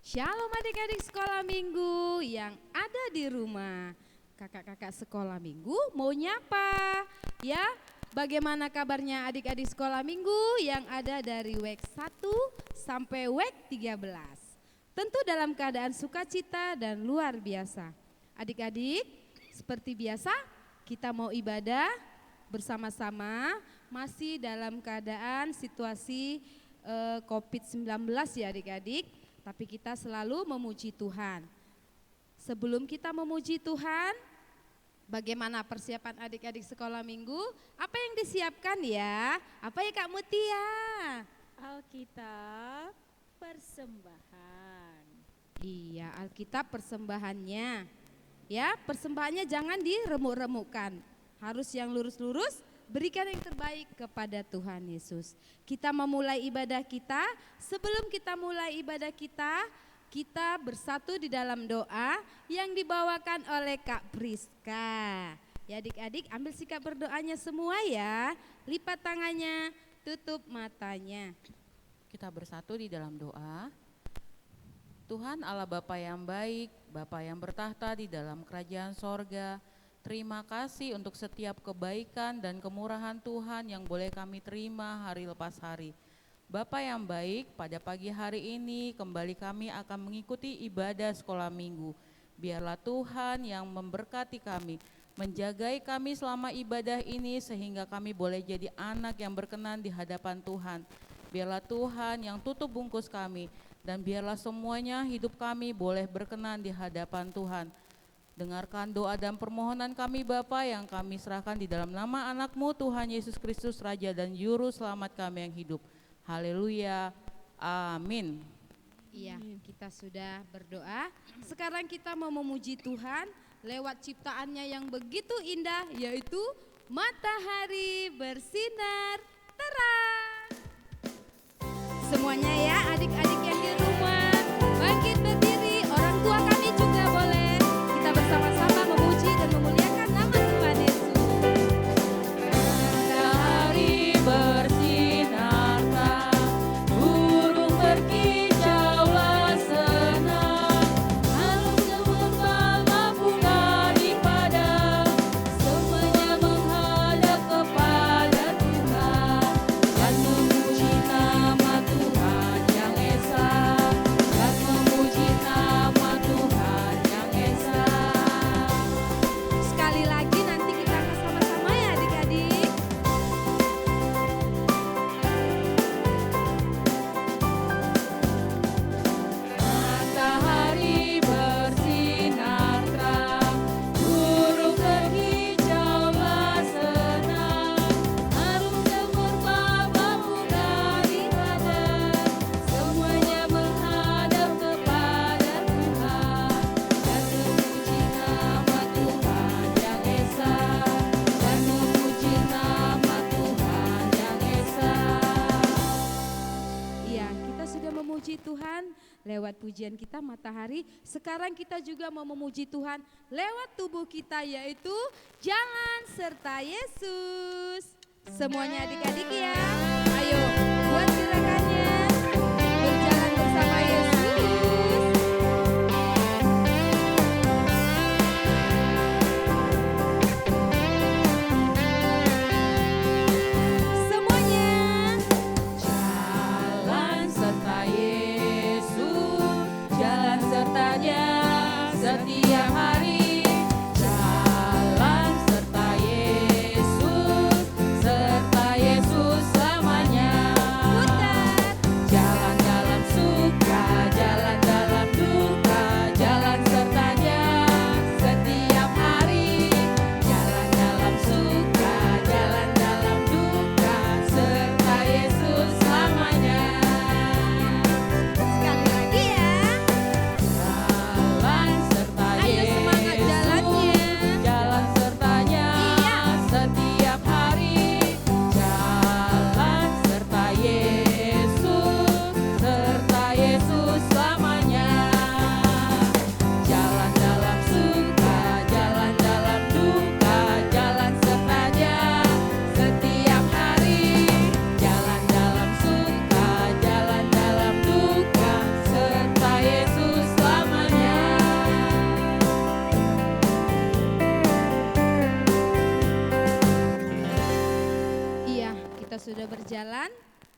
Shalom adik-adik sekolah minggu yang ada di rumah. Kakak-kakak sekolah minggu mau nyapa ya. Bagaimana kabarnya adik-adik sekolah minggu yang ada dari WEK 1 sampai WEK 13? Tentu dalam keadaan sukacita dan luar biasa. Adik-adik, seperti biasa kita mau ibadah bersama-sama masih dalam keadaan situasi COVID-19 ya adik-adik. Tapi kita selalu memuji Tuhan. Sebelum kita memuji Tuhan, bagaimana persiapan adik-adik sekolah minggu? Apa yang disiapkan ya? Apa ya Kak Mutia? Alkitab persembahan. Iya, Alkitab persembahannya. Ya, persembahannya jangan diremuk-remukkan. Harus yang lurus-lurus, berikan yang terbaik kepada Tuhan Yesus. Kita memulai ibadah kita, sebelum kita mulai ibadah kita bersatu di dalam doa yang dibawakan oleh Kak Priska. Ya adik-adik, ambil sikap berdoanya semua ya. Lipat tangannya, tutup matanya. Kita bersatu di dalam doa. Tuhan Allah Bapa yang baik, Bapa yang bertahta di dalam kerajaan sorga, terima kasih untuk setiap kebaikan dan kemurahan Tuhan yang boleh kami terima hari lepas hari. Bapa yang baik, pada pagi hari ini kembali kami akan mengikuti ibadah sekolah minggu. Biarlah Tuhan yang memberkati kami, menjagai kami selama ibadah ini sehingga kami boleh jadi anak yang berkenan di hadapan Tuhan. Biarlah Tuhan yang tutup bungkus kami dan biarlah semuanya hidup kami boleh berkenan di hadapan Tuhan. Dengarkan doa dan permohonan kami Bapa yang kami serahkan di dalam nama anak-Mu Tuhan Yesus Kristus Raja dan Juru Selamat kami yang hidup. Haleluya, amin. Iya, kita sudah berdoa. Sekarang kita mau memuji Tuhan lewat ciptaannya yang begitu indah, yaitu matahari bersinar terang. Semuanya ya adik-adik yang di rumah, bangkit berdiri, orang tua kami juga boleh. Kita bersama-sama memuji dan memuliakan nama Tuhan Yesus. Matahari bersinar terang, burung berkicaulah senang, harum gemerlap bunga di padang, semuanya menghadap kepada Tuhan dan memuji nama Tuhan yang esa, dan memuji nama Tuhan yang esa. Sekali lagi nanti kita akan sama-sama ya adik-adik. Matahari bersinar terang, burung berkicaulah senang, harum gemerlap bunga di padang, semuanya menghadap kepada Tuhan dan memuji nama Tuhan yang esa, dan memuji nama Tuhan yang esa. Iya, kita sudah memuji Tuhan lewat pujian kita matahari. Sekarang kita juga mau memuji Tuhan lewat tubuh kita, yaitu jalan serta Yesus. Semuanya adik-adik ya. Ayo buat gerakannya. Berjalan bersama Yesus. Semuanya. Jalan serta Yesus, jalan sertanya setiap hari. Jalan serta Yesus selamanya. Putar.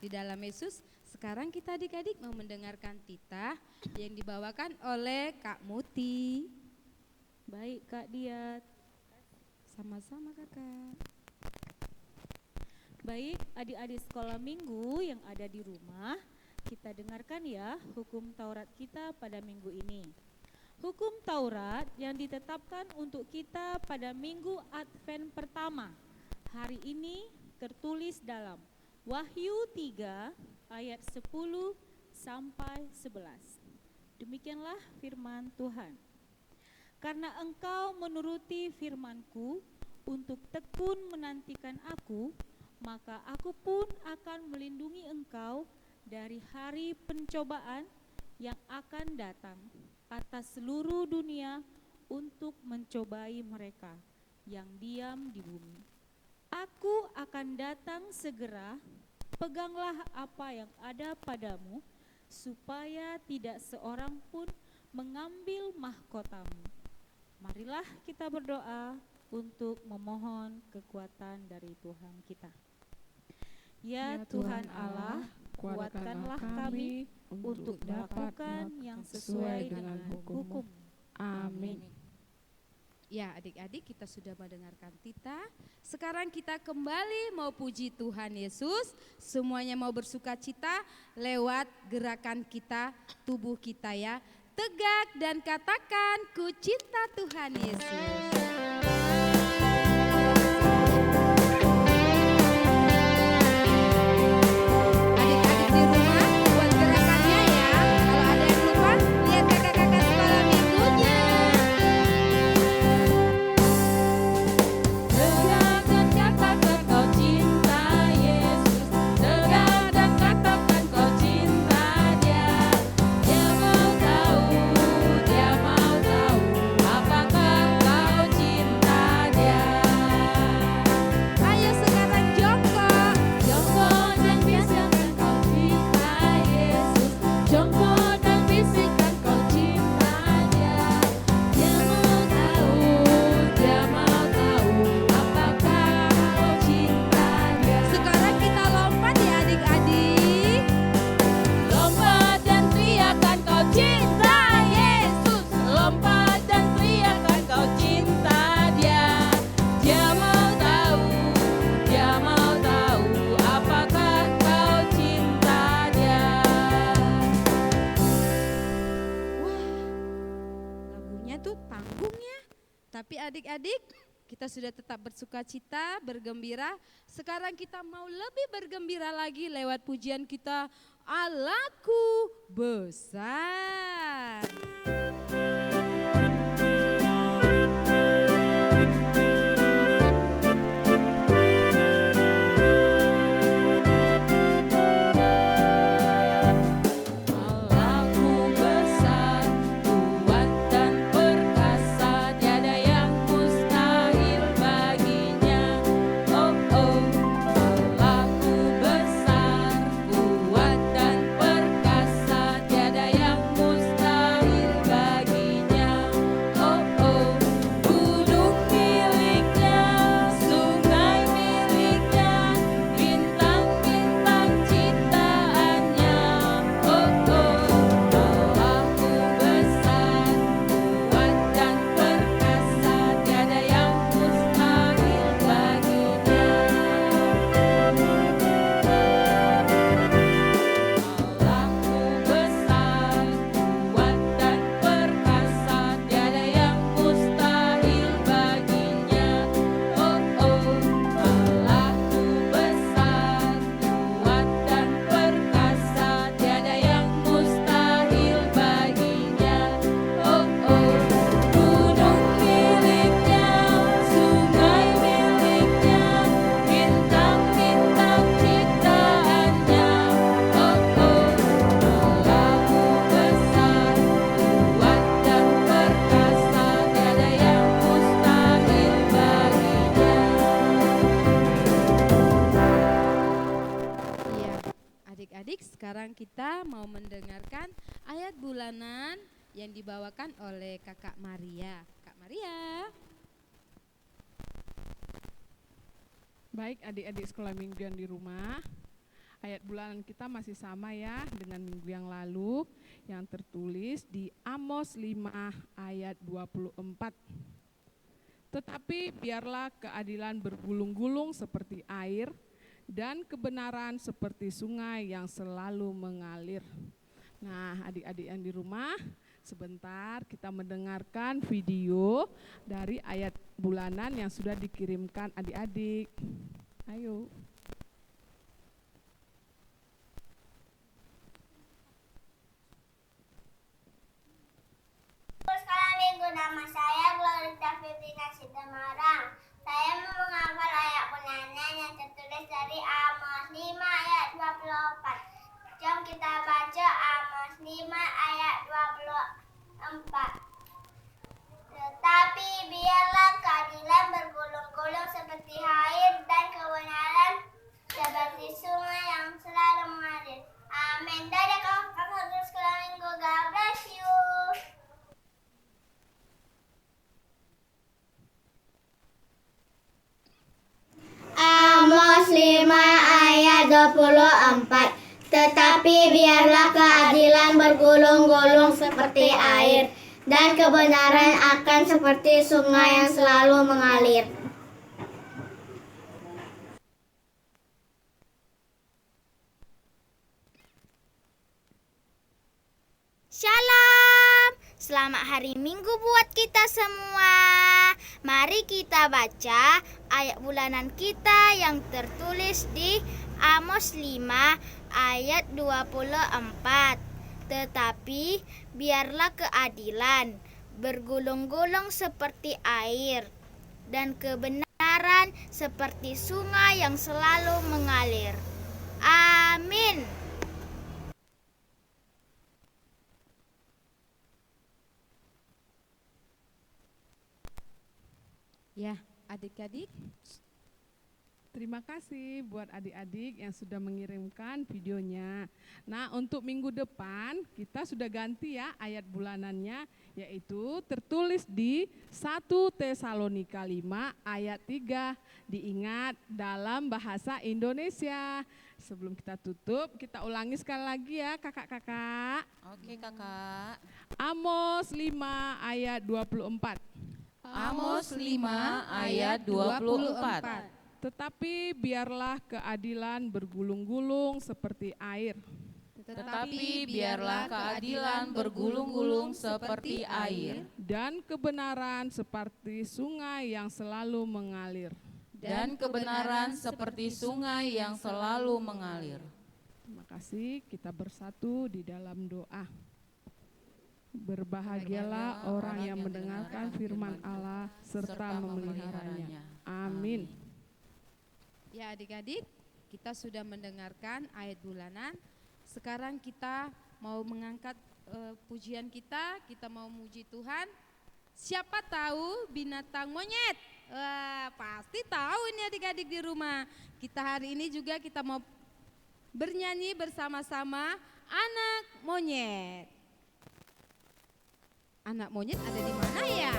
di dalam Yesus. Sekarang kita adik-adik mau mendengarkan titah yang dibawakan oleh Kak Muti. Baik Kak Diat. Sama-sama kakak. Baik adik-adik sekolah minggu yang ada di rumah, kita dengarkan ya hukum Taurat kita pada minggu ini. Hukum Taurat yang ditetapkan untuk kita pada minggu Advent pertama. Hari ini tertulis dalam Wahyu 3 ayat 10 sampai 11. Demikianlah firman Tuhan. Karena engkau menuruti firman-Ku untuk tekun menantikan Aku, maka Aku pun akan melindungi engkau dari hari pencobaan yang akan datang atas seluruh dunia untuk mencobai mereka yang diam di bumi. Aku akan datang segera, peganglah apa yang ada padamu, supaya tidak seorang pun mengambil mahkotamu. Marilah kita berdoa untuk memohon kekuatan dari Tuhan kita. Ya Tuhan Allah, kuatkanlah kami untuk melakukan yang sesuai dengan hukum. Amin. Ya adik-adik, kita sudah mendengarkan titah. Sekarang kita kembali mau puji Tuhan Yesus. Semuanya mau bersuka cita lewat gerakan kita, tubuh kita ya. Tegak dan katakan, ku cinta Tuhan Yesus. Tapi adik-adik, kita sudah tetap bersuka cita, bergembira. Sekarang kita mau lebih bergembira lagi lewat pujian kita, Allahku besar. Sekarang kita mau mendengarkan ayat bulanan yang dibawakan oleh Kakak Maria. Kak Maria. Baik adik-adik sekolah mingguan di rumah, Ayat bulanan kita masih sama ya dengan minggu yang lalu, yang tertulis di Amos 5 ayat 24. Tetapi biarlah keadilan bergulung-gulung seperti air dan kebenaran seperti sungai yang selalu mengalir. Nah, adik-adik yang di rumah, sebentar kita mendengarkan video dari ayat bulanan yang sudah dikirimkan adik-adik. Ayo. Sekolah Minggu, nama saya Glorita Fibrina Sidamarang. Saya mau menghafal ayat bulanan yang tertulis dari Amos 5 ayat 24. Jom kita baca Amos 5 ayat 24. Tetapi biarlah keadilan bergulung-gulung seperti air dan kebenaran seperti sungai yang selalu mengalir. Amin. Dadah kakak sekolah Minggu. God bless you. Amos 5 ayat 24. Tetapi biarlah keadilan bergulung-gulung seperti air dan kebenaran akan seperti sungai yang selalu mengalir. Shalom, selamat hari Minggu buat kita semua. Mari kita baca ayat bulanan kita yang tertulis di Amos 5 ayat 24. Tetapi biarlah keadilan bergulung-gulung seperti air dan kebenaran seperti sungai yang selalu mengalir. Amin. Ya, adik-adik, Terima kasih buat adik-adik yang sudah mengirimkan videonya. Nah, untuk minggu depan kita sudah ganti ya ayat bulanannya, yaitu tertulis di 1 Tesalonika 5 ayat 3. Diingat dalam bahasa Indonesia. Sebelum kita tutup, kita ulangi sekali lagi ya kakak-kakak. Oke kakak. Amos 5 ayat 24. Amos 5 ayat 24. Tetapi biarlah keadilan bergulung-gulung seperti air. Tetapi biarlah keadilan bergulung-gulung seperti air. Dan kebenaran seperti sungai yang selalu mengalir. Dan kebenaran seperti sungai yang selalu mengalir. Terima kasih, kita bersatu di dalam doa. Berbahagialah orang yang mendengarkan firman Allah serta memeliharanya. Amin. Ya adik-adik, kita sudah mendengarkan ayat bulanan. Sekarang kita mau mengangkat pujian kita mau muji Tuhan. Siapa tahu binatang monyet? Wah, pasti tahu ini adik-adik di rumah. Kita hari ini juga kita mau bernyanyi bersama-sama anak monyet. Anak monyet ada di mana ya?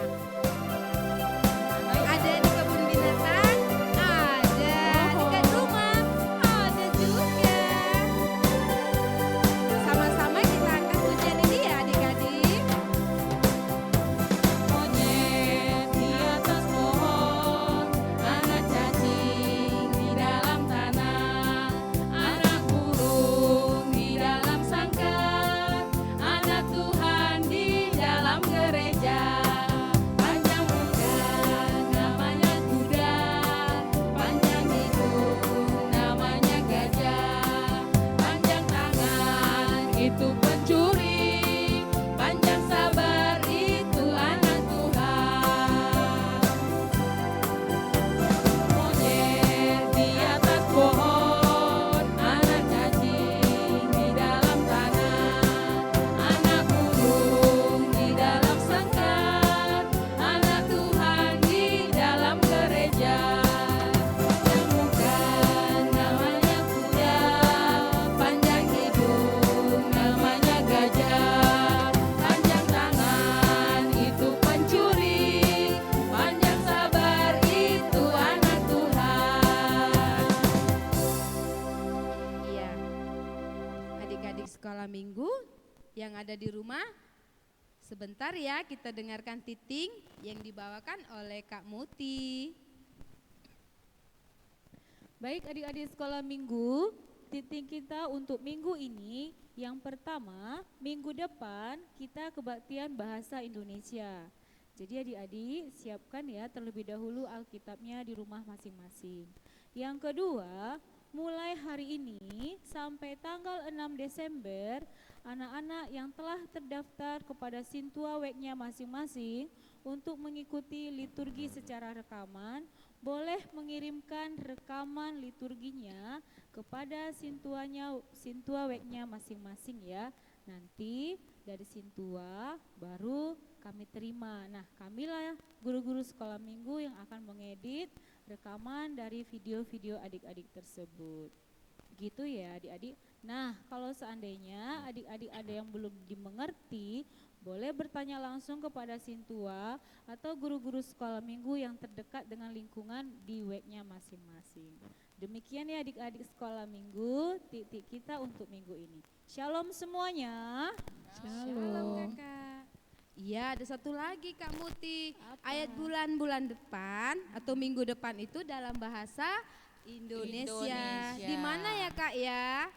Ada di kebun binatang? Ada. Di dekat rumah? Ada juga. Sama-sama kita angkat pujian ini ya adik-adik. Monyet di atas pohon, anak cacing di dalam tanah, anak burung di dalam sangkar, anak Tuhan di dalam gereja. Panjang yang ada di rumah, sebentar ya kita dengarkan titing yang dibawakan oleh Kak Muti. Baik adik-adik sekolah minggu, titik kita untuk minggu ini yang pertama, minggu depan kita kebaktian bahasa Indonesia. Jadi adik-adik siapkan ya terlebih dahulu Alkitabnya di rumah masing-masing. Yang kedua, mulai hari ini sampai tanggal 6 Desember, anak-anak yang telah terdaftar kepada Sintua Weknya masing-masing untuk mengikuti liturgi secara rekaman, boleh mengirimkan rekaman liturginya kepada Sintua Weknya masing-masing ya. Nanti dari Sintua baru kami terima. Nah, kamilah guru-guru sekolah minggu yang akan mengedit rekaman dari video-video adik-adik tersebut. Gitu ya adik-adik. Nah, kalau seandainya adik-adik ada yang belum dimengerti, boleh bertanya langsung kepada Sintua atau guru-guru sekolah minggu yang terdekat dengan lingkungan di webnya masing-masing. Demikian ya adik-adik sekolah minggu, titik kita untuk minggu ini. Shalom semuanya. Shalom Kakak. Iya, ada satu lagi Kak Muti. Apa? Ayat bulan-bulan depan atau minggu depan itu dalam bahasa Indonesia. Indonesia. Di mana ya Kak ya?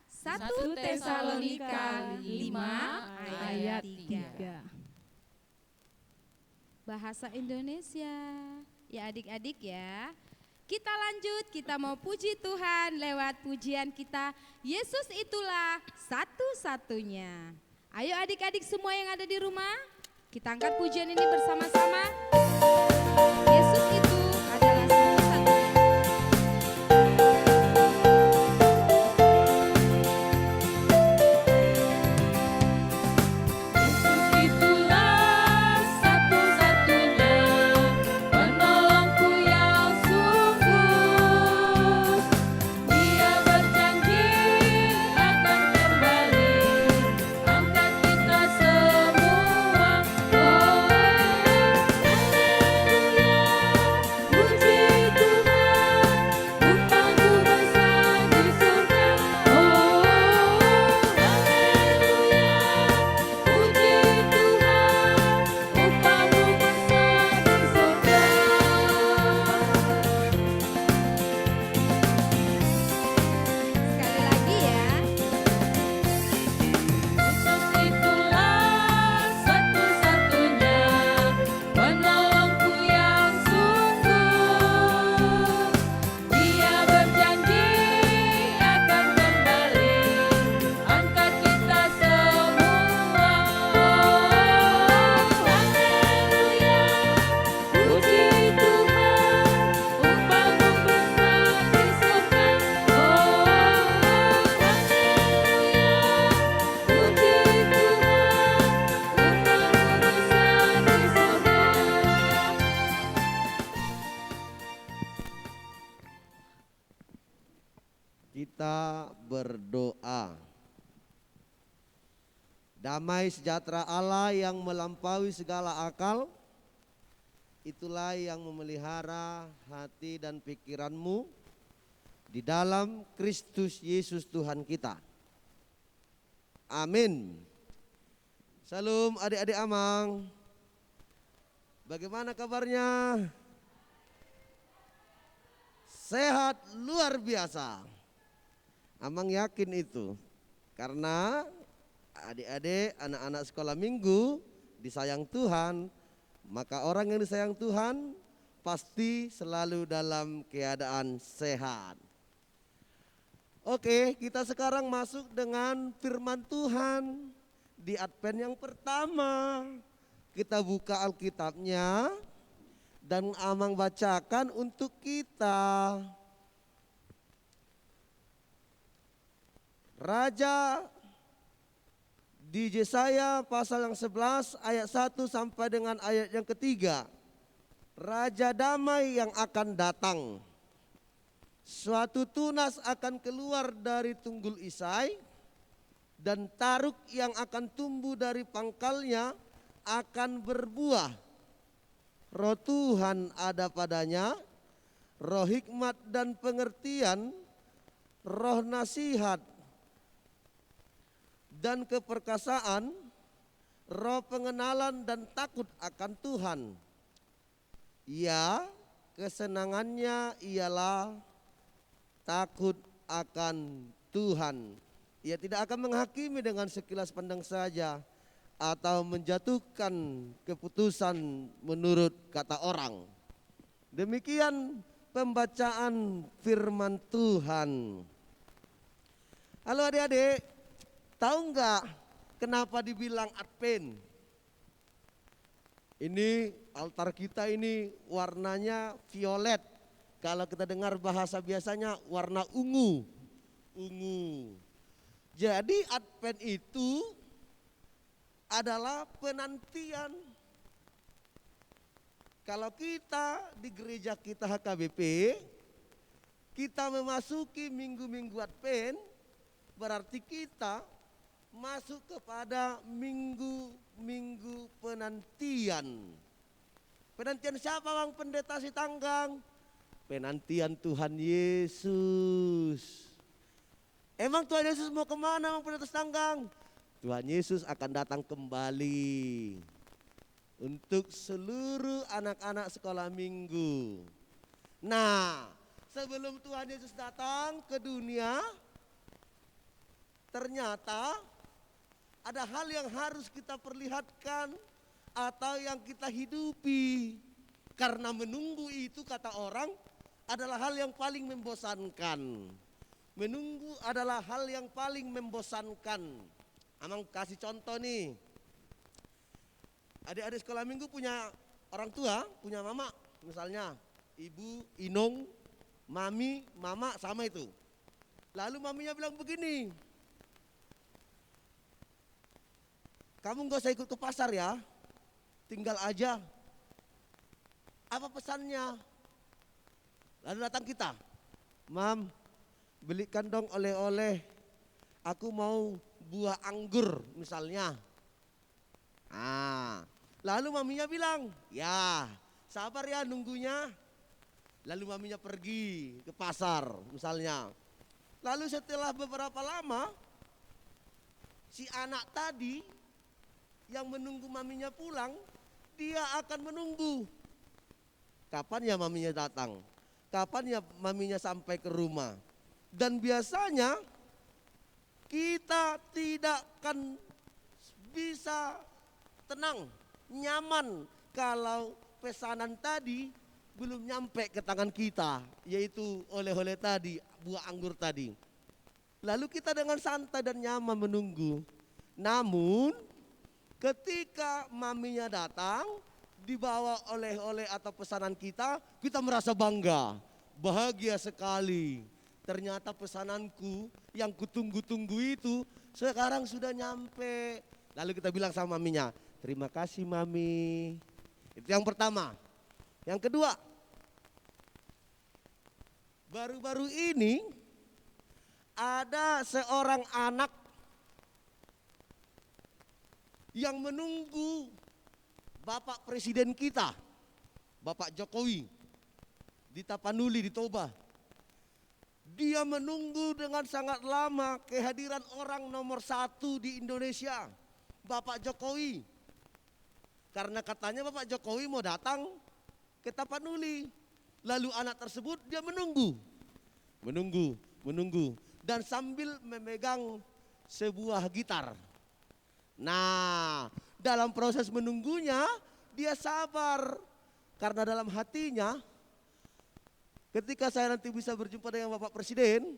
1 1 Tesalonika 5 ayat Ayat 3. 3. Bahasa Indonesia. Ya adik-adik ya. Kita lanjut, kita mau puji Tuhan lewat pujian kita. Yesus itulah satu-satunya. Ayo adik-adik semua yang ada di rumah, kita angkat pujian ini bersama-sama. Yesus itu adalah satu-satunya. Itulah satu-satunya penolongku yang sungguh. Dia berjanji akan kembali angkat kita semua. Oh, haleluya, puji Tuhan, upahku besar di surga. Oh, haleluya, puji Tuhan, upahmu besar di surga. Sekali lagi ya. Yesus itulah satu-satunya penolongku yang sungguh. Dia berjanji akan kembali angkat kita semua. Oh, haleluya, puji Tuhan, upahmu besar di surga. Oh, haleluya, puji Tuhan, upahmu besar di surga. Kita berdoa. Damai sejahtera Allah yang melampaui segala akal, itulah yang memelihara hati dan pikiranmu di dalam Kristus Yesus Tuhan kita. Amin. Salam adik-adik Amang. Bagaimana kabarnya? Sehat luar biasa. Amang yakin itu, karena adik-adik, anak-anak sekolah minggu disayang Tuhan, maka orang yang disayang Tuhan pasti selalu dalam keadaan sehat. Oke, kita sekarang masuk dengan firman Tuhan di Advent yang pertama. Kita buka Alkitabnya dan Amang bacakan untuk kita. Raja di Yesaya pasal yang 11 ayat 1 sampai dengan ayat yang ketiga. Raja damai yang akan datang. Suatu tunas akan keluar dari tunggul Isai, dan taruk yang akan tumbuh dari pangkalnya akan berbuah. Roh Tuhan ada padanya, roh hikmat dan pengertian, roh nasihat dan keperkasaan, roh pengenalan dan takut akan Tuhan. Ya, kesenangannya ialah takut akan Tuhan. Ia tidak akan menghakimi dengan sekilas pandang saja atau menjatuhkan keputusan menurut kata orang. Demikian pembacaan firman Tuhan. Halo adik-adik, tahu nggak kenapa dibilang Advent? Ini altar kita ini warnanya violet. Kalau kita dengar bahasa biasanya warna ungu. Ungu. Jadi Advent itu adalah penantian. Kalau kita di gereja kita HKBP, kita memasuki minggu-minggu Advent, berarti kita masuk kepada minggu-minggu penantian. Penantian siapa Bang Pendeta Sitanggang? Penantian Tuhan Yesus. Emang Tuhan Yesus mau kemana Bang Pendeta Sitanggang? Tuhan Yesus akan datang kembali untuk seluruh anak-anak sekolah minggu. Nah, sebelum Tuhan Yesus datang ke dunia, ternyata ada hal yang harus kita perlihatkan atau yang kita hidupi. Karena menunggu itu kata orang adalah hal yang paling membosankan. Menunggu adalah hal yang paling membosankan. Amang kasih contoh nih. Adik-adik sekolah minggu punya orang tua, punya mama. Misalnya ibu, inong, mami, mama sama itu. Lalu maminya bilang begini, kamu gak usah ikut ke pasar ya, tinggal aja. Apa pesannya? Lalu datang kita, Mam, belikan dong oleh-oleh, aku mau buah anggur misalnya. Lalu maminya bilang, ya sabar ya nunggunya. Lalu maminya pergi ke pasar misalnya. Lalu setelah beberapa lama, si anak tadi yang menunggu maminya pulang, dia akan menunggu. Kapan ya maminya datang? Kapan ya maminya sampai ke rumah? Dan biasanya kita tidak akan bisa tenang, nyaman kalau pesanan tadi belum nyampe ke tangan kita, yaitu oleh-oleh tadi, buah anggur tadi. Lalu kita dengan santai dan nyaman menunggu. Namun ketika maminya datang, dibawa oleh-oleh atau pesanan kita, kita merasa bangga, bahagia sekali. Ternyata pesananku yang kutunggu-tunggu itu sekarang sudah nyampe. Lalu kita bilang sama maminya, terima kasih mami. Itu yang pertama. Yang kedua, baru-baru ini ada seorang anak yang menunggu Bapak Presiden kita, Bapak Jokowi, di Tapanuli, di Toba. Dia menunggu dengan sangat lama kehadiran orang nomor 1 di Indonesia, Bapak Jokowi. Karena katanya Bapak Jokowi mau datang ke Tapanuli. Lalu anak tersebut dia menunggu. Dan sambil memegang sebuah gitar. Nah, dalam proses menunggunya dia sabar. Karena dalam hatinya, ketika saya nanti bisa berjumpa dengan Bapak Presiden,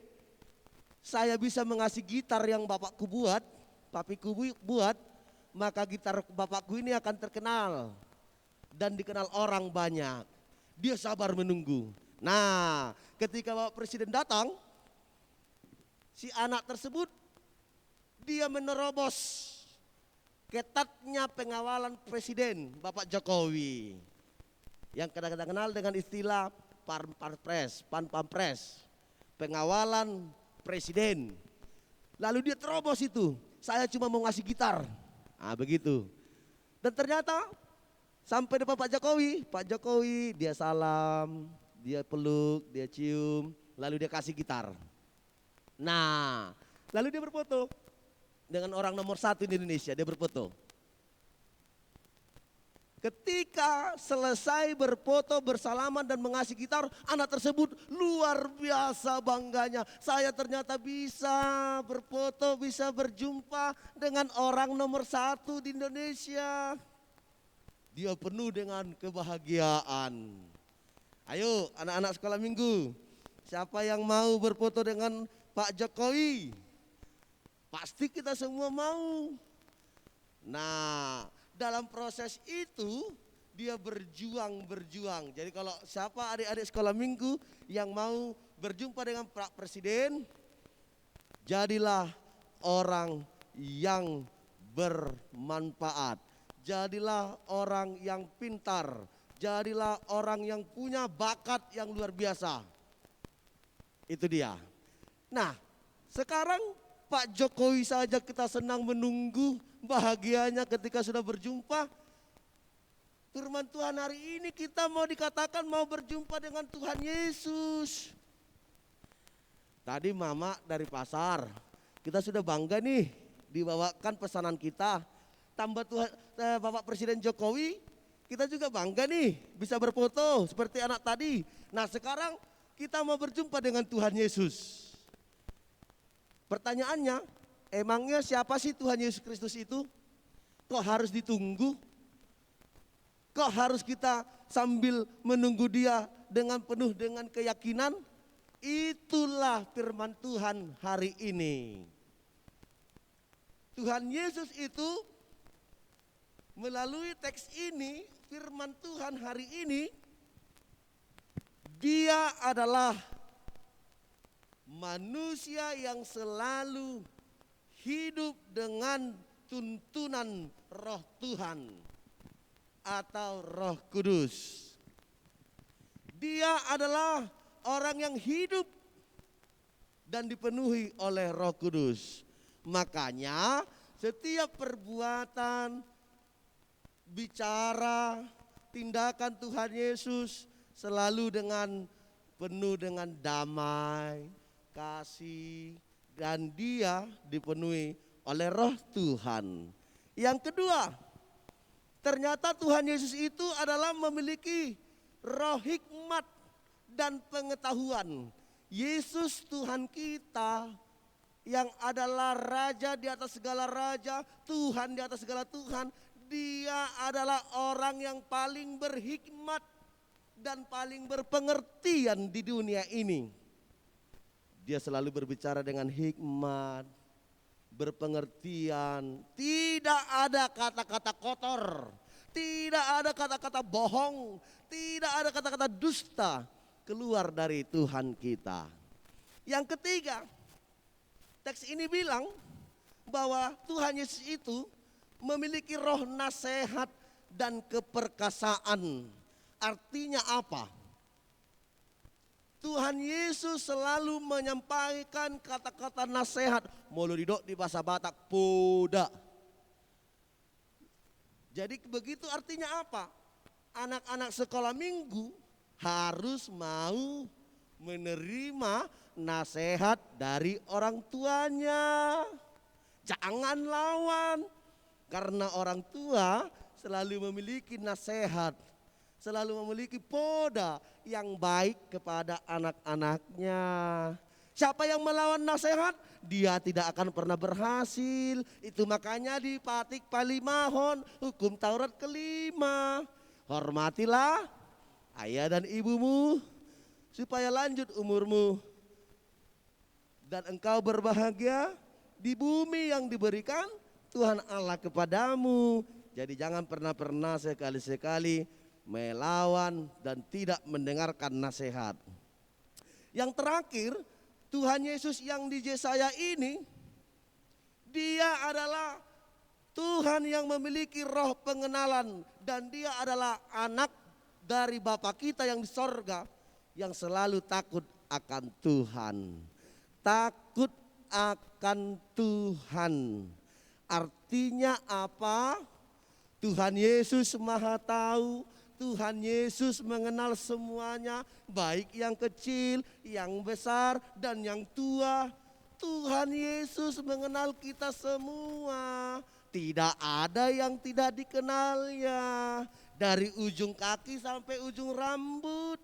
saya bisa mengasih gitar yang bapakku buat, papiku buat, maka gitar bapakku ini akan terkenal dan dikenal orang banyak. Dia sabar menunggu. Nah, ketika Bapak Presiden datang, si anak tersebut dia menerobos ketatnya pengawalan Presiden Bapak Jokowi. Yang kadang-kadang kenal dengan istilah Pampres, pengawalan Presiden. Lalu dia terobos itu, saya cuma mau ngasih gitar. Begitu. Dan ternyata sampai depan Pak Jokowi dia salam, dia peluk, dia cium, lalu dia kasih gitar. Nah, lalu dia berfoto. dengan orang nomor 1 di Indonesia, dia berfoto. Ketika selesai berfoto, bersalaman dan mengasih gitar, anak tersebut luar biasa bangganya. Saya ternyata bisa berfoto, bisa berjumpa dengan orang nomor 1 di Indonesia. Dia penuh dengan kebahagiaan. Ayo anak-anak sekolah minggu, siapa yang mau berfoto dengan Pak Jokowi? Pasti kita semua mau. Nah, dalam proses itu dia berjuang. Jadi kalau siapa adik-adik sekolah minggu yang mau berjumpa dengan Pak Presiden, jadilah orang yang bermanfaat. Jadilah orang yang pintar. Jadilah orang yang punya bakat yang luar biasa. Itu dia. Nah, sekarang Pak Jokowi saja kita senang menunggu, bahagianya ketika sudah berjumpa. Firman Tuhan hari ini kita mau dikatakan mau berjumpa dengan Tuhan Yesus. Tadi mama dari pasar, kita sudah bangga nih dibawakan pesanan kita. Tambah Tuhan, Bapak Presiden Jokowi, kita juga bangga nih bisa berfoto seperti anak tadi. Nah sekarang kita mau berjumpa dengan Tuhan Yesus. Pertanyaannya, emangnya siapa sih Tuhan Yesus Kristus itu? Kok harus ditunggu? Kok harus kita sambil menunggu dia dengan penuh dengan keyakinan? Itulah firman Tuhan hari ini. Tuhan Yesus itu melalui teks ini, firman Tuhan hari ini, dia adalah manusia yang selalu hidup dengan tuntunan Roh Tuhan atau Roh Kudus. Dia adalah orang yang hidup dan dipenuhi oleh Roh Kudus. Makanya setiap perbuatan, bicara, tindakan Tuhan Yesus selalu penuh dengan damai, kasih, dan dia dipenuhi oleh Roh Tuhan. Yang kedua, ternyata Tuhan Yesus itu adalah memiliki roh hikmat dan pengetahuan. Yesus Tuhan kita yang adalah Raja di atas segala raja, Tuhan di atas segala Tuhan. Dia adalah orang yang paling berhikmat dan paling berpengertian di dunia ini. Dia selalu berbicara dengan hikmat, berpengertian. Tidak ada kata-kata kotor, tidak ada kata-kata bohong, tidak ada kata-kata dusta keluar dari Tuhan kita. Yang ketiga, teks ini bilang bahwa Tuhan Yesus itu memiliki roh nasihat dan keperkasaan. Artinya apa? Tuhan Yesus selalu menyampaikan kata-kata nasihat. Mulu didok di bahasa Batak, poda. Jadi begitu artinya apa? Anak-anak sekolah minggu harus mau menerima nasihat dari orang tuanya. Jangan lawan. Karena orang tua selalu memiliki nasihat, selalu memiliki poda yang baik kepada anak-anaknya. Siapa yang melawan nasihat, dia tidak akan pernah berhasil. Itu makanya di Patik Palimahon, hukum Taurat kelima. Hormatilah ayah dan ibumu supaya lanjut umurmu. Dan engkau berbahagia di bumi yang diberikan Tuhan Allah kepadamu. Jadi jangan pernah sekali-sekali melawan dan tidak mendengarkan nasihat. Yang terakhir, Tuhan Yesus yang di Yesaya ini, dia adalah Tuhan yang memiliki roh pengenalan. Dan dia adalah anak dari Bapa kita yang di sorga, yang selalu takut akan Tuhan. Takut akan Tuhan. Artinya apa? Tuhan Yesus Maha tahu, Tuhan Yesus mengenal semuanya, baik yang kecil, yang besar, dan yang tua. Tuhan Yesus mengenal kita semua. Tidak ada yang tidak dikenalnya. Dari ujung kaki sampai ujung rambut.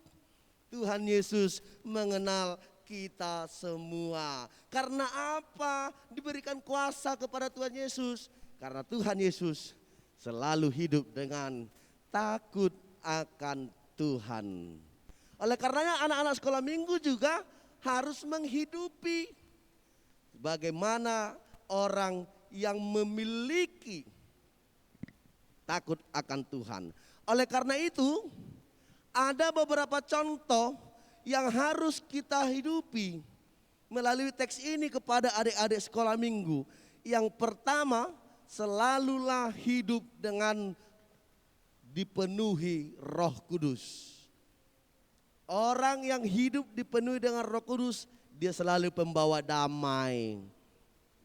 Tuhan Yesus mengenal kita semua. Karena apa? Diberikan kuasa kepada Tuhan Yesus. Karena Tuhan Yesus selalu hidup dengan takut akan Tuhan. Oleh karenanya anak-anak sekolah minggu juga harus menghidupi bagaimana orang yang memiliki takut akan Tuhan. Oleh karena itu, ada beberapa contoh yang harus kita hidupi melalui teks ini kepada adik-adik sekolah minggu. Yang pertama, selalulah hidup dengan dipenuhi Roh Kudus. Orang yang hidup dipenuhi dengan Roh Kudus, dia selalu pembawa damai.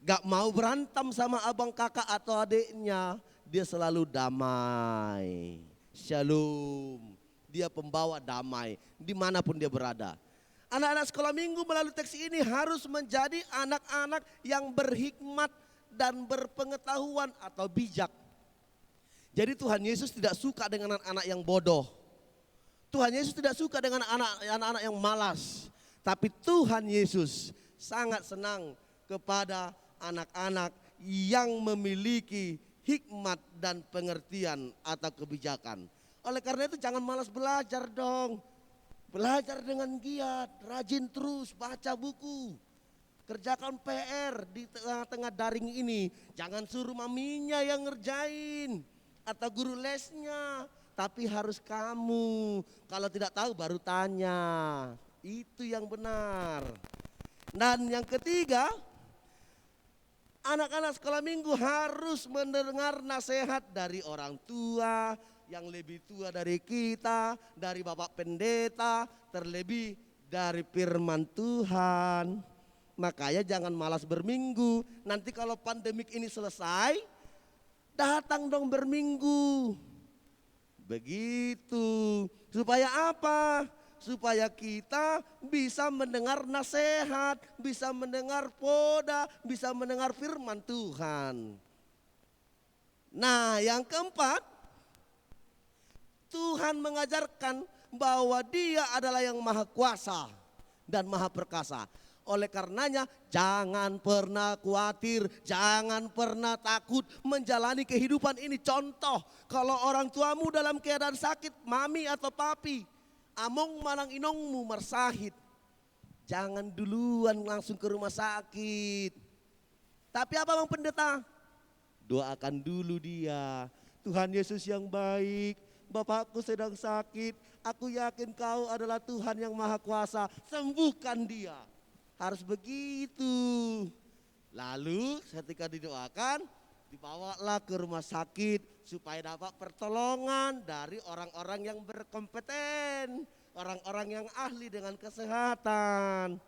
Gak mau berantem sama abang kakak atau adiknya, dia selalu damai. Shalom. Dia pembawa damai dimanapun dia berada. Anak-anak sekolah minggu melalui teks ini harus menjadi anak-anak yang berhikmat dan berpengetahuan atau bijak. Jadi Tuhan Yesus tidak suka dengan anak-anak yang bodoh. Tuhan Yesus tidak suka dengan anak-anak yang malas. Tapi Tuhan Yesus sangat senang kepada anak-anak yang memiliki hikmat dan pengertian atau kebijakan. Oleh karena itu jangan malas belajar dong. Belajar dengan giat, rajin terus baca buku. Kerjakan PR di tengah-tengah daring ini. Jangan suruh maminya yang ngerjain atau guru lesnya. Tapi harus kamu. Kalau tidak tahu baru tanya. Itu yang benar. Dan yang ketiga, anak-anak sekolah minggu harus mendengar nasihat dari orang tua yang lebih tua dari kita, dari Bapak Pendeta, terlebih dari firman Tuhan. Makanya jangan malas berminggu. Nanti kalau pandemik ini selesai, datang dong berminggu. Begitu. Supaya apa? Supaya kita bisa mendengar nasihat, bisa mendengar poda, bisa mendengar firman Tuhan. Nah, yang keempat, Tuhan mengajarkan bahwa Dia adalah yang maha kuasa dan maha perkasa. Oleh karenanya jangan pernah khawatir, jangan pernah takut menjalani kehidupan ini. Contoh, kalau orang tuamu dalam keadaan sakit, mami atau papi, among manang inongmu mersahit, jangan duluan langsung ke rumah sakit. Tapi apa Bang Pendeta? Doakan dulu dia. Tuhan Yesus yang baik, Bapakku sedang sakit, aku yakin kau adalah Tuhan yang maha kuasa, sembuhkan dia. Harus begitu. Lalu ketika didoakan, dibawalah ke rumah sakit supaya dapat pertolongan dari orang-orang yang berkompeten, orang-orang yang ahli dengan kesehatan.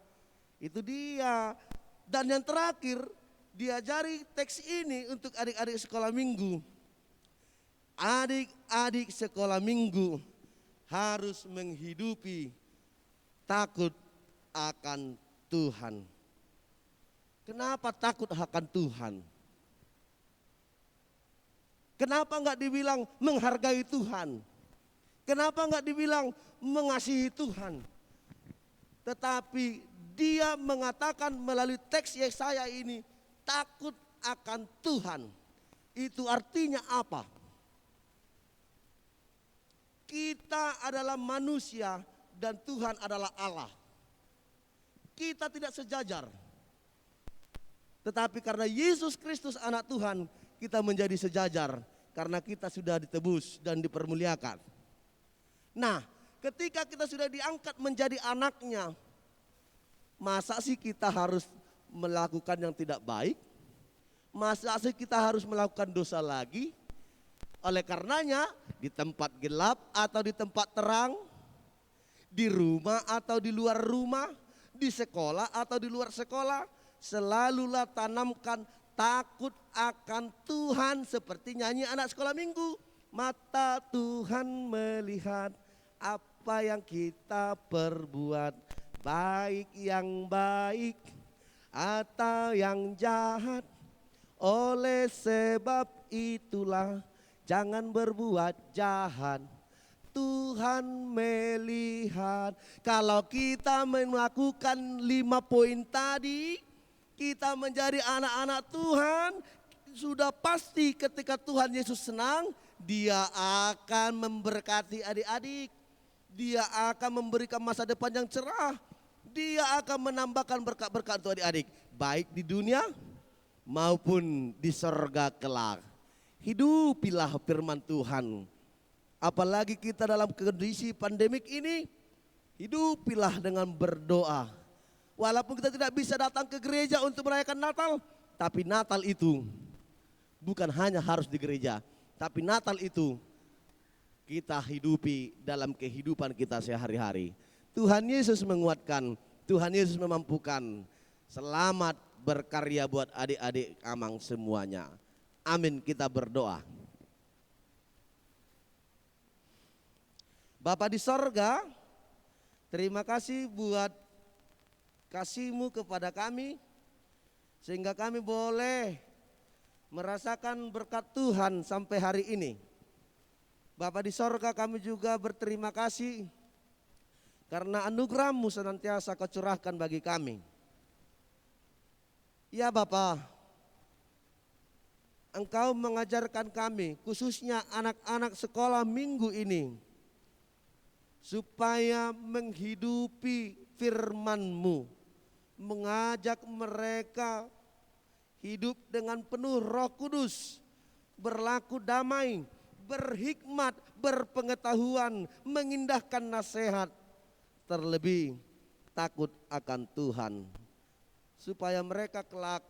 Itu dia. Dan yang terakhir, diajari teks ini untuk adik-adik sekolah minggu. Adik-adik sekolah minggu harus menghidupi takut akan Tuhan. Kenapa takut akan Tuhan? Kenapa enggak dibilang menghargai Tuhan? Kenapa enggak dibilang mengasihi Tuhan? Tetapi dia mengatakan melalui teks Yesaya ini takut akan Tuhan. Itu artinya apa? Kita adalah manusia dan Tuhan adalah Allah. Kita tidak sejajar. Tetapi karena Yesus Kristus anak Tuhan, kita menjadi sejajar. Karena kita sudah ditebus dan dipermuliakan. Nah, ketika kita sudah diangkat menjadi anaknya, masa sih kita harus melakukan yang tidak baik? Masa sih kita harus melakukan dosa lagi? Oleh karenanya di tempat gelap atau di tempat terang, di rumah atau di luar rumah, di sekolah atau di luar sekolah, selalulah tanamkan takut akan Tuhan seperti nyanyi anak sekolah minggu. Mata Tuhan melihat apa yang kita perbuat, baik yang baik atau yang jahat. Oleh sebab itulah jangan berbuat jahat. Tuhan melihat. Kalau kita melakukan 5 poin tadi, kita menjadi anak-anak Tuhan, sudah pasti ketika Tuhan Yesus senang, Dia akan memberkati adik-adik. Dia akan memberikan masa depan yang cerah. Dia akan menambahkan berkat-berkat untuk adik-adik, baik di dunia maupun di sorga kelak. Hidupilah firman Tuhan. Apalagi kita dalam kondisi pandemik ini, hidupilah dengan berdoa. Walaupun kita tidak bisa datang ke gereja untuk merayakan Natal, tapi Natal itu bukan hanya harus di gereja, tapi Natal itu kita hidupi dalam kehidupan kita sehari-hari. Tuhan Yesus menguatkan, Tuhan Yesus memampukan. Selamat berkarya buat adik-adik Amang semuanya. Amin, kita berdoa. Bapa di sorga, terima kasih buat kasih-Mu kepada kami, sehingga kami boleh merasakan berkat Tuhan sampai hari ini. Bapa di sorga, kami juga berterima kasih karena anugerah-Mu senantiasa Kau curahkan bagi kami. Ya Bapa, Engkau mengajarkan kami, khususnya anak-anak sekolah minggu ini, supaya menghidupi firman-Mu, mengajak mereka hidup dengan penuh Roh Kudus, berlaku damai, berhikmat, berpengetahuan, mengindahkan nasihat, terlebih takut akan Tuhan, supaya mereka kelak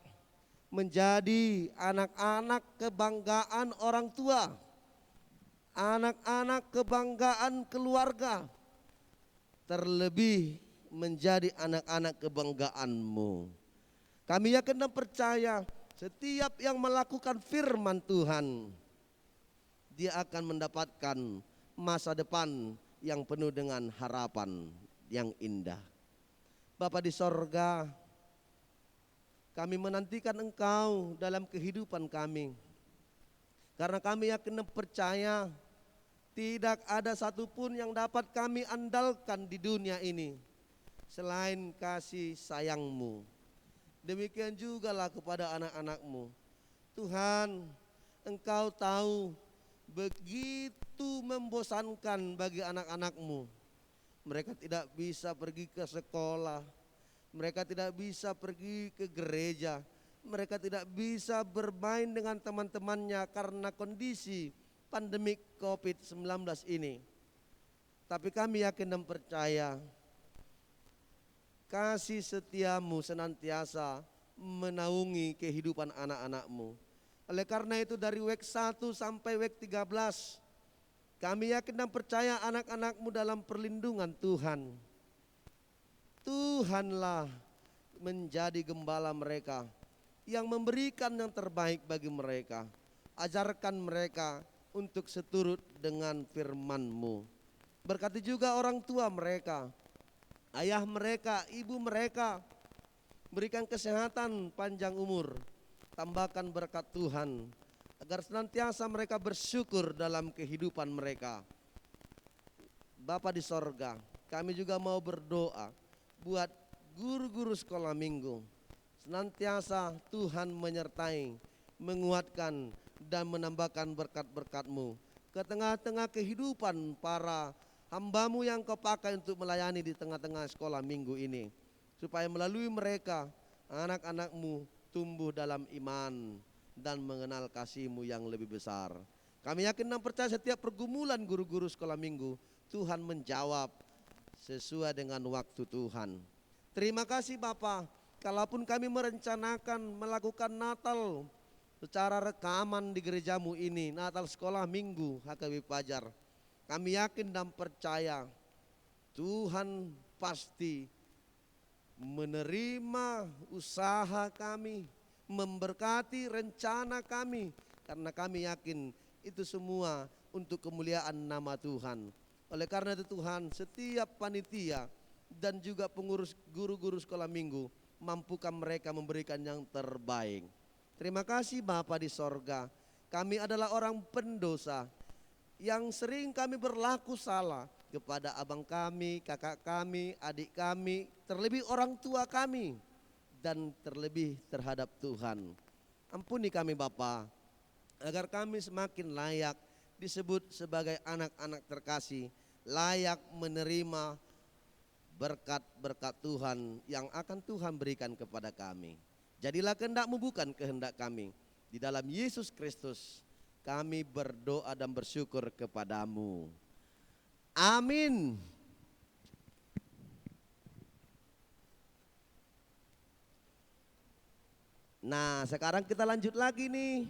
menjadi anak-anak kebanggaan orang tua, anak-anak kebanggaan keluarga, terlebih menjadi anak-anak kebanggaan-Mu. Kami yakin dan percaya setiap yang melakukan firman Tuhan, dia akan mendapatkan masa depan yang penuh dengan harapan yang indah. Bapa di sorga, kami menantikan Engkau dalam kehidupan kami. Karena kami yakin dan percaya tidak ada satupun yang dapat kami andalkan di dunia ini selain kasih sayang-Mu. Demikian jugalah kepada anak-anak-Mu. Tuhan, Engkau tahu begitu membosankan bagi anak-anak-Mu. Mereka tidak bisa pergi ke sekolah, mereka tidak bisa pergi ke gereja, mereka tidak bisa bermain dengan teman-temannya karena kondisi pandemik COVID-19 ini. Tapi kami yakin dan percaya kasih setia-Mu senantiasa menaungi kehidupan anak-anak-Mu. Oleh karena itu dari week 1 sampai week 13, kami yakin dan percaya anak-anak-Mu dalam perlindungan Tuhan. Tuhanlah menjadi gembala mereka yang memberikan yang terbaik bagi mereka. Ajarkan mereka untuk seturut dengan firman-Mu. Berkati juga orang tua mereka, ayah mereka, ibu mereka. Berikan kesehatan, panjang umur, tambahkan berkat Tuhan, agar senantiasa mereka bersyukur dalam kehidupan mereka. Bapa di sorga, kami juga mau berdoa buat guru-guru sekolah minggu. Senantiasa Tuhan menyertai, menguatkan, dan menambahkan berkat-berkat-Mu ke tengah-tengah kehidupan para hamba-Mu yang Kau pakai untuk melayani di tengah-tengah sekolah minggu ini. Supaya melalui mereka anak-anak-Mu tumbuh dalam iman dan mengenal kasih-Mu yang lebih besar. Kami yakin dan percaya setiap pergumulan guru-guru sekolah minggu, Tuhan menjawab sesuai dengan waktu Tuhan. Terima kasih Bapa, kalaupun kami merencanakan melakukan Natal secara rekaman di gereja-Mu ini, Natal sekolah minggu HKBP Fajar, kami yakin dan percaya Tuhan pasti menerima usaha kami, memberkati rencana kami, karena kami yakin itu semua untuk kemuliaan nama Tuhan. Oleh karena itu Tuhan, setiap panitia dan juga pengurus guru-guru sekolah minggu mampukan mereka memberikan yang terbaik. Terima kasih Bapa di sorga, kami adalah orang pendosa yang sering kami berlaku salah kepada abang kami, kakak kami, adik kami, terlebih orang tua kami, dan terlebih terhadap Tuhan. Ampuni kami Bapa, agar kami semakin layak disebut sebagai anak-anak terkasih, layak menerima berkat-berkat Tuhan yang akan Tuhan berikan kepada kami. Jadilah kehendak-Mu bukan kehendak kami. Di dalam Yesus Kristus kami berdoa dan bersyukur kepadamu. Amin. Nah, sekarang kita lanjut lagi nih.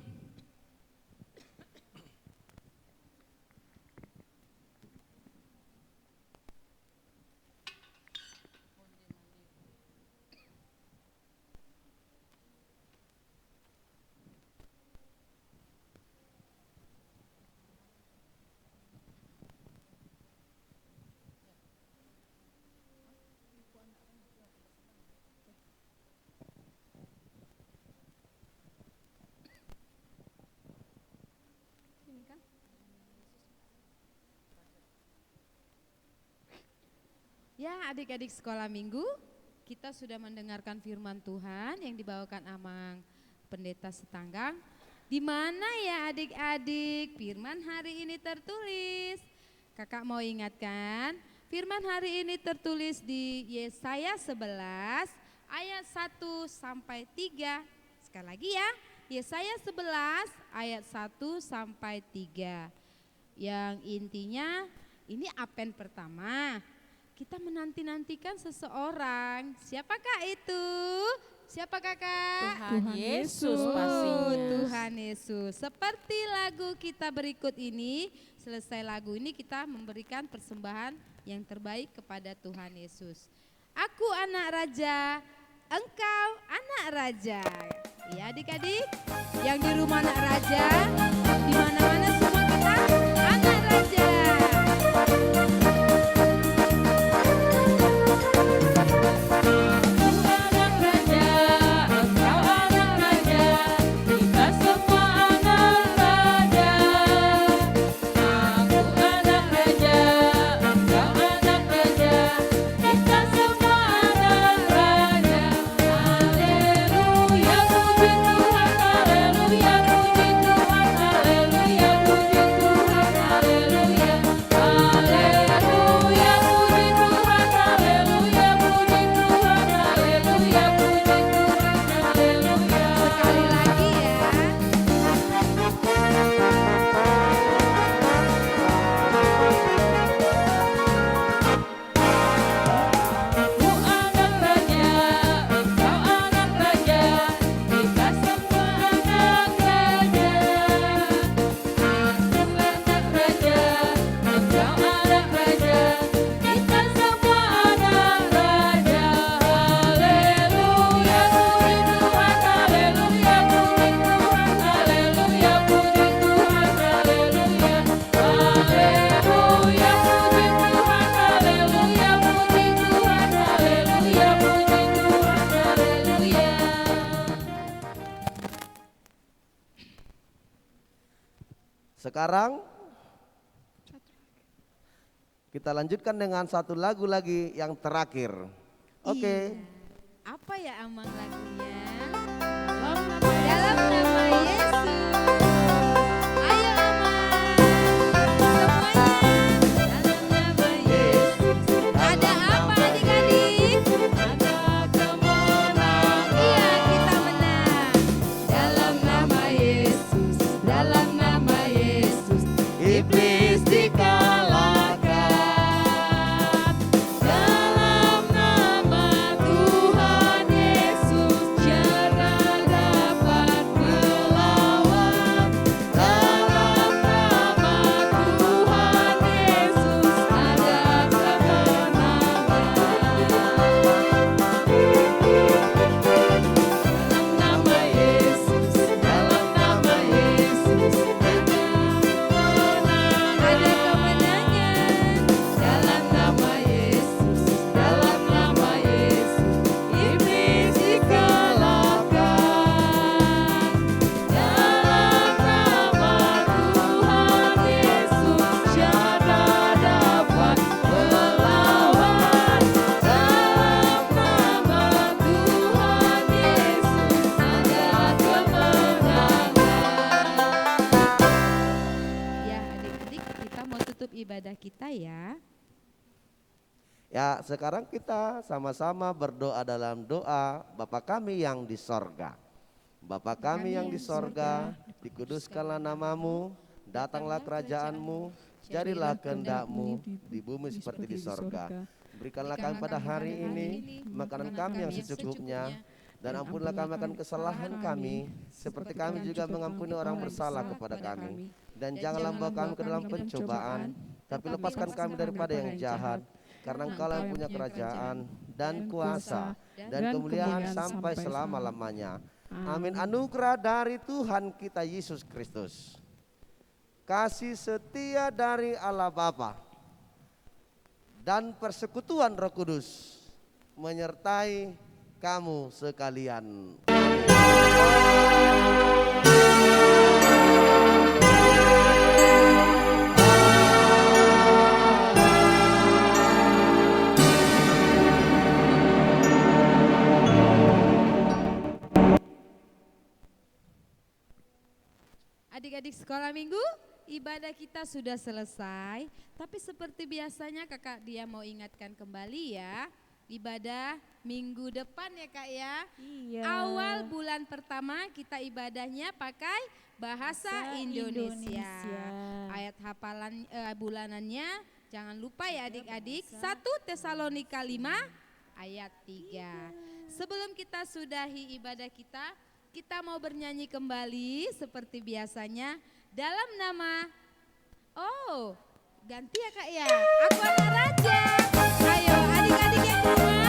Ya, adik-adik sekolah minggu, kita sudah mendengarkan firman Tuhan yang dibawakan Amang Pendeta Setanggang. Di mana ya adik-adik firman hari ini tertulis? Kakak mau ingatkan, firman hari ini tertulis di Yesaya 11 ayat 1 sampai 3. Sekali lagi ya, Yesaya 11 ayat 1 sampai 3. Yang intinya ini Advent pertama. Kita menanti-nantikan seseorang. Siapakah itu? Siapa kakak? Tuhan Yesus pastinya. Tuhan Yesus. Seperti lagu kita berikut ini, selesai lagu ini kita memberikan persembahan yang terbaik kepada Tuhan Yesus. Aku anak raja, engkau anak raja. Ya adik-adik, yang di rumah anak raja, di mana-mana semua kita anak raja. Sekarang kita lanjutkan dengan satu lagu lagi yang terakhir. Oke. Iya. Apa ya Amang lagunya? Dalam nama Yesus. Ayo Amang. Semuanya. Dalam nama Yesus. Ada apa adik-adik? Ada kemenangan. Iya, kita menang. Dalam nama Yesus. Dalam nama Yesus. Iblis dikalahkan. Dalam nama Tuhan Yesus. menutup ibadah kita ya. Ya, sekarang kita sama-sama berdoa dalam doa Bapa kami yang di sorga. Bapa kami yang di sorga, dikuduskanlah namamu, datanglah kerajaanmu, jadilah kehendak-mu di bumi seperti di sorga. Berikanlah kami pada hari ini makanan kami yang secukupnya, dan ampunlah kami akan kesalahan kami, seperti kami juga mengampuni orang bersalah kepada kami. Dan janganlah membawa kami ke dalam pencobaan, tapi lepaskan kami daripada yang jahat. Karena Engkau yang punya kerajaan dan kuasa dan kemuliaan sampai selama-lamanya. Amin. Anugerah dari Tuhan kita Yesus Kristus, kasih setia dari Allah Bapa, dan persekutuan Roh Kudus menyertai kamu sekalian. Adik-adik sekolah minggu, ibadah kita sudah selesai. Tapi seperti biasanya kakak dia mau ingatkan kembali ya, ibadah minggu depan ya kak ya. Iya. Awal bulan pertama kita ibadahnya pakai bahasa Indonesia. Ayat hafalan bulanannya jangan lupa ya adik-adik, 1 Tesalonika 5 ayat 3. Sebelum kita sudahi ibadah kita mau bernyanyi kembali seperti biasanya dalam nama, ganti ya kak ya, Aku Anak Raja. Ayo adik-adik yang rumah.